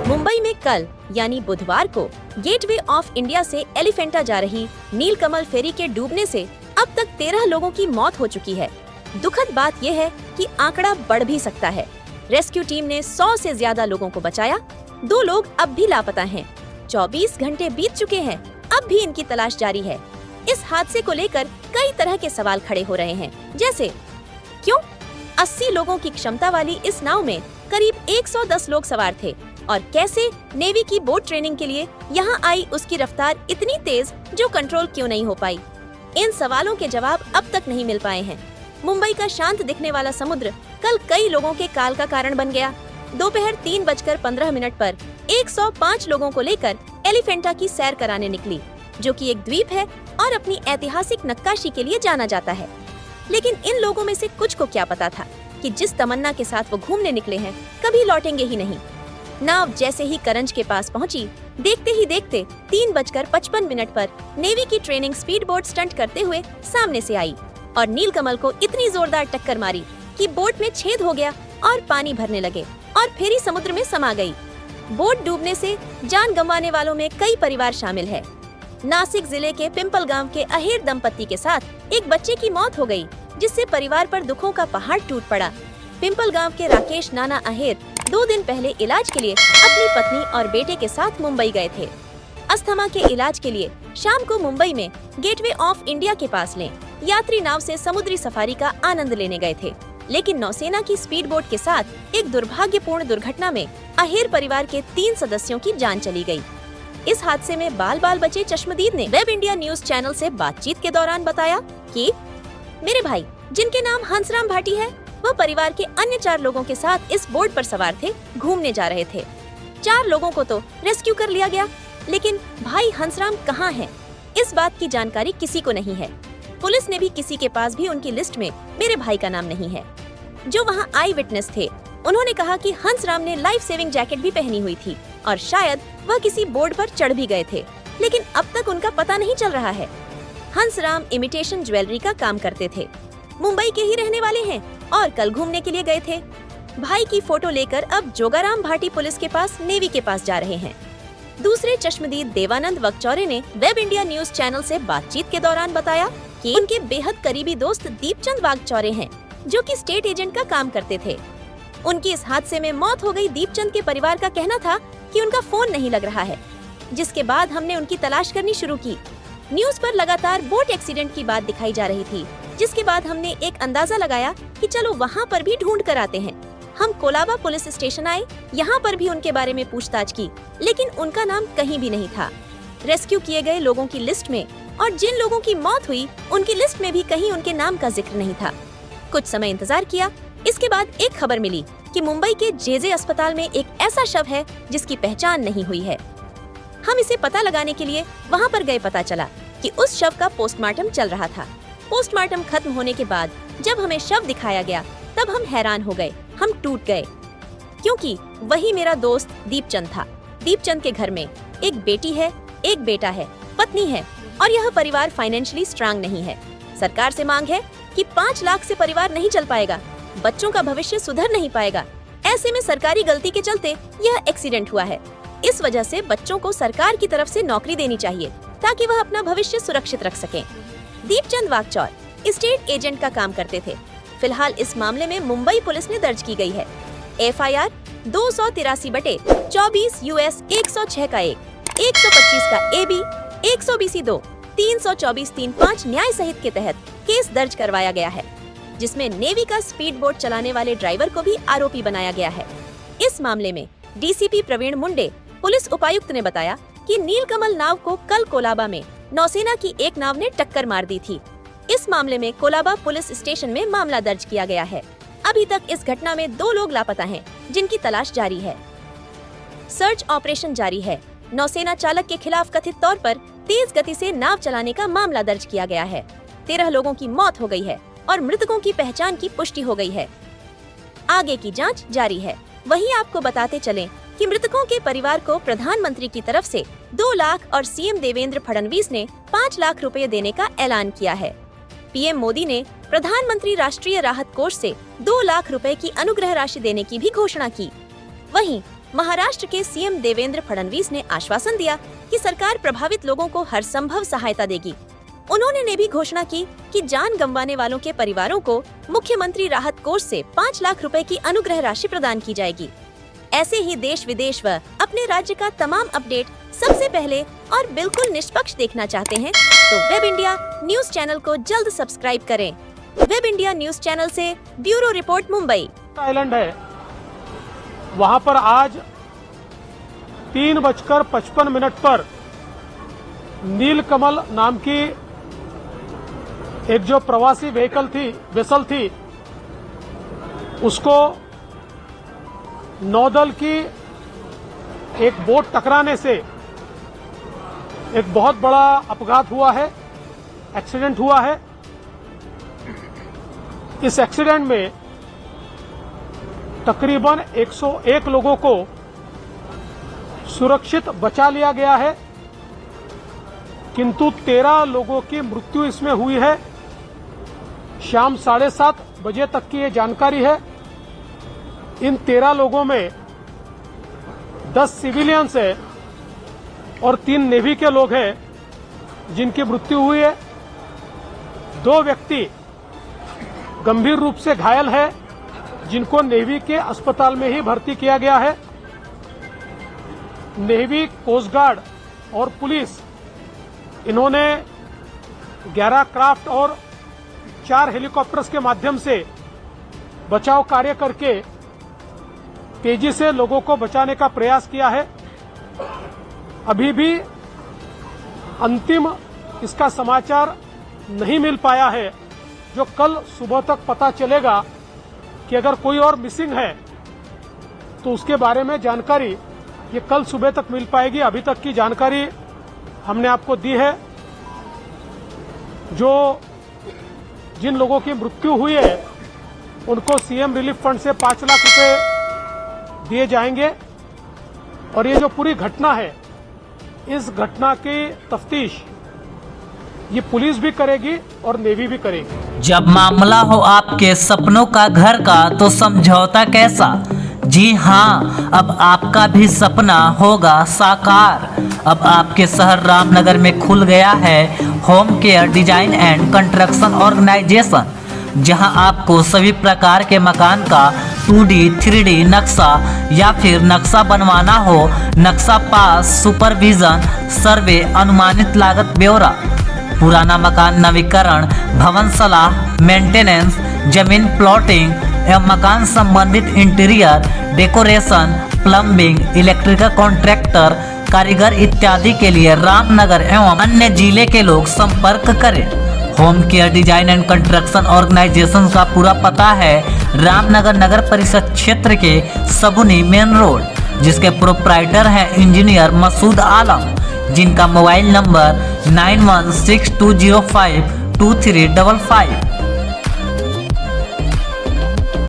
मुंबई में कल यानी बुधवार को गेटवे ऑफ इंडिया से एलिफेंटा जा रही नीलकमल फेरी के डूबने से अब तक 13 लोगों की मौत हो चुकी है। दुखद बात यह है कि आंकड़ा बढ़ भी सकता है। रेस्क्यू टीम ने 100 से ज्यादा लोगों को बचाया। 2 लोग अब भी लापता हैं। 24 घंटे बीत चुके हैं, अब भी इनकी तलाश जारी है। इस हादसे को लेकर कई तरह के सवाल खड़े हो रहे हैं, जैसे क्यों 80 लोगों की क्षमता वाली इस नाव में करीब 110 लोग सवार थे और कैसे नेवी की बोट ट्रेनिंग के लिए यहाँ आई उसकी रफ्तार इतनी तेज जो कंट्रोल क्यों नहीं हो पाई। इन सवालों के जवाब अब तक नहीं मिल पाए हैं। मुंबई का शांत दिखने वाला समुद्र कल कई लोगों के काल का कारण बन गया। दोपहर 3:15 पर 105 लोगों को लेकर एलिफेंटा की सैर कराने निकली, जो कि एक द्वीप है और अपनी ऐतिहासिक नक्काशी के लिए जाना जाता है। लेकिन इन लोगों में से कुछ को क्या पता था कि जिस तमन्ना के साथ वो घूमने निकले हैं कभी लौटेंगे ही नहीं। नाव जैसे ही करंज के पास पहुंची, देखते ही देखते 3:55 पर नेवी की ट्रेनिंग स्पीड बोट स्टंट करते हुए सामने से आई और नीलकमल को इतनी जोरदार टक्कर मारी कि बोट में छेद हो गया और पानी भरने लगे और फेरी समुद्र में समा गई। बोट डूबने से जान गंवाने वालों में कई परिवार शामिल है। नासिक जिले के पिंपल गांव के अहेर दंपत्ति के साथ एक बच्चे की मौत हो गई, जिससे परिवार पर दुखों का पहाड़ टूट पड़ा। पिंपल गांव के राकेश नाना अहेर 2 दिन पहले इलाज के लिए अपनी पत्नी और बेटे के साथ मुंबई गए थे। अस्थमा के इलाज के लिए शाम को मुंबई में गेटवे ऑफ इंडिया के पास लें यात्री नाव से समुद्री सफारी का आनंद लेने गए थे, लेकिन नौसेना की स्पीड बोट के साथ एक दुर्भाग्यपूर्ण दुर्घटना में अहेर परिवार के 3 सदस्यों की जान चली गई। इस हादसे में बाल बाल बचे चश्मदीद ने वेब इंडिया न्यूज चैनल से बातचीत के दौरान बताया कि मेरे भाई, जिनके नाम हंसराम भाटी है, वह परिवार के अन्य 4 लोगों के साथ इस बोट पर सवार थे, घूमने जा रहे थे। 4 लोगों को तो रेस्क्यू कर लिया गया, लेकिन भाई हंसराम कहाँ हैं? इस बात की जानकारी किसी को नहीं है। पुलिस ने भी किसी के पास भी उनकी लिस्ट में मेरे भाई का नाम नहीं है। जो वहाँ आई विटनेस थे, उन्होंने कहा कि हंसराम ने लाइफ सेविंग जैकेट भी पहनी हुई थी और शायद वह किसी बोट पर चढ़ भी गए थे, लेकिन अब तक उनका पता नहीं चल रहा है। हंसराम इमिटेशन ज्वेलरी का काम करते थे, मुंबई के ही रहने वाले हैं और कल घूमने के लिए गए थे। भाई की फोटो लेकर अब जोगाराम भाटी पुलिस के पास नेवी के पास जा रहे हैं। दूसरे चश्मदीद देवानंद वकचौरे ने वेब इंडिया न्यूज चैनल से बातचीत के दौरान बताया कि उनके बेहद करीबी दोस्त दीपचंद वागचौरे हैं, जो कि स्टेट एजेंट का काम करते थे। उनकी इस हादसे में मौत हो गई। दीपचंद के परिवार का कहना था कि उनका फोन नहीं लग रहा है, जिसके बाद हमने उनकी तलाश करनी शुरू की। न्यूज पर लगातार बोट एक्सीडेंट की बात दिखाई जा रही थी, जिसके बाद हमने एक अंदाजा लगाया कि चलो वहाँ पर भी ढूंढ कर आते हैं। हम कोलाबा पुलिस स्टेशन आए, यहाँ पर भी उनके बारे में पूछताछ की, लेकिन उनका नाम कहीं भी नहीं था। रेस्क्यू किए गए लोगों की लिस्ट में और जिन लोगों की मौत हुई उनकी लिस्ट में भी कहीं उनके नाम का जिक्र नहीं था। कुछ समय इंतजार किया, इसके बाद एक खबर मिली कि मुंबई के जेजे अस्पताल में एक ऐसा शव है जिसकी पहचान नहीं हुई है। हम इसे पता लगाने के लिए वहाँ पर गए। पता चला कि उस शव का पोस्टमार्टम चल रहा था। पोस्टमार्टम खत्म होने के बाद जब हमें शव दिखाया गया, तब हम हैरान हो गए, हम टूट गए, क्योंकि वही मेरा दोस्त दीपचंद था। दीपचंद के घर में एक बेटी है, एक बेटा है, पत्नी है और यह परिवार फाइनेंशियली स्ट्रांग नहीं है। सरकार से मांग है कि 5 लाख से परिवार नहीं चल पाएगा, बच्चों का भविष्य सुधर नहीं पाएगा। ऐसे में सरकारी गलती के चलते यह एक्सीडेंट हुआ है। इस वजह से बच्चों को सरकार की तरफ से नौकरी देनी चाहिए ताकि वह अपना भविष्य सुरक्षित रख सकें। दीपचंद वागचौर स्टेट एजेंट का काम करते थे। फिलहाल इस मामले में मुंबई पुलिस ने दर्ज की गई है FIR 283/24 US 106 का 1, 125 का AB, 120C2, 324-35 न्याय सहित के तहत केस दर्ज करवाया गया है, जिसमें नेवी का स्पीड बोट चलाने वाले ड्राइवर को भी आरोपी बनाया गया है। इस मामले में DCP प्रवीण मुंडे पुलिस उपायुक्त ने बताया कि नीलकमल नाव को कल कोलाबा में नौसेना की एक नाव ने टक्कर मार दी थी। इस मामले में कोलाबा पुलिस स्टेशन में मामला दर्ज किया गया है। अभी तक इस घटना में 2 लोग लापता हैं, जिनकी तलाश जारी है। सर्च ऑपरेशन जारी है। नौसेना चालक के खिलाफ कथित तौर पर तेज गति से नाव चलाने का मामला दर्ज किया गया है। 13 लोगों की मौत हो गई है और मृतकों की पहचान की पुष्टि हो गई है। आगे की जांच जारी है। वहीं आपको बताते चलें कि मृतकों के परिवार को प्रधानमंत्री की तरफ से 2 लाख और CM देवेंद्र फडणवीस ने 5 लाख रुपए देने का ऐलान किया है। PM मोदी ने प्रधानमंत्री राष्ट्रीय राहत कोष से 2 लाख रुपए की अनुग्रह राशि देने की भी घोषणा की। वहीं महाराष्ट्र के सीएम देवेंद्र फडणवीस ने आश्वासन दिया कि सरकार प्रभावित लोगों को हर संभव सहायता देगी। उन्होंने ने भी घोषणा की कि जान गंवाने वालों के परिवारों को मुख्यमंत्री राहत कोष से 5 लाख रुपए की अनुग्रह राशि प्रदान की जाएगी। ऐसे ही देश विदेश व अपने राज्य का तमाम अपडेट सबसे पहले और बिल्कुल निष्पक्ष देखना चाहते हैं तो वेब इंडिया न्यूज चैनल को जल्द सब्सक्राइब करें। वेब इंडिया न्यूज चैनल से ब्यूरो रिपोर्ट मुंबई। आइलैंड है, वहां पर आज 3:55 पर नीलकमल नाम की एक जो प्रवासी वेसल थी उसको नौदल की एक बोट टकराने से एक बहुत बड़ा अपघात हुआ है, एक्सीडेंट हुआ है। इस एक्सीडेंट में तकरीबन 101 लोगों को सुरक्षित बचा लिया गया है, किंतु 13 लोगों की मृत्यु इसमें हुई है। शाम 7:30 बजे तक की ये जानकारी है। इन 13 लोगों में 10 सिविलियंस है और 3 नेवी के लोग हैं जिनकी मृत्यु हुई है। 2 व्यक्ति गंभीर रूप से घायल है जिनको नेवी के अस्पताल में ही भर्ती किया गया है। नेवी, कोस्ट गार्ड और पुलिस इन्होंने 11 क्राफ्ट और 4 हेलीकॉप्टर्स के माध्यम से बचाव कार्य करके तेजी से लोगों को बचाने का प्रयास किया है। अभी भी अंतिम इसका समाचार नहीं मिल पाया है, जो कल सुबह तक पता चलेगा कि अगर कोई और मिसिंग है तो उसके बारे में जानकारी ये कल सुबह तक मिल पाएगी। अभी तक की जानकारी हमने आपको दी है। जिन लोगों की मृत्यु हुई है उनको सीएम रिलीफ फंड से 5 लाख रुपए दिए जाएंगे और ये जो पूरी घटना है, इस घटना की तफ्तीश ये पुलिस भी करेगी और नेवी भी करेगी। जब मामला हो आपके सपनों का घर का तो समझौता कैसा। जी हाँ, अब आपका भी सपना होगा साकार। अब आपके शहर रामनगर में खुल गया है home care design and construction organization, जहां आपको सभी प्रकार के मकान का 2D 3D नक्शा या फिर नक्शा बनवाना हो, नक्शा पास, सुपरविजन, सर्वे, अनुमानित लागत ब्यौरा, पुराना मकान नवीकरण, भवन सलाह, मेंटेनेंस, जमीन प्लॉटिंग एवं मकान संबंधित interior decoration, plumbing, electrical contractor, कारीगर इत्यादि के लिए रामनगर एवं अन्य जिले के लोग संपर्क करें। Home care design and construction organization का पूरा पता है रामनगर नगर परिषद क्षेत्र के सबुनी मेन रोड, जिसके प्रोप्राइटर हैं इंजीनियर मसूद आलम, जिनका मोबाइल नंबर 9162052355।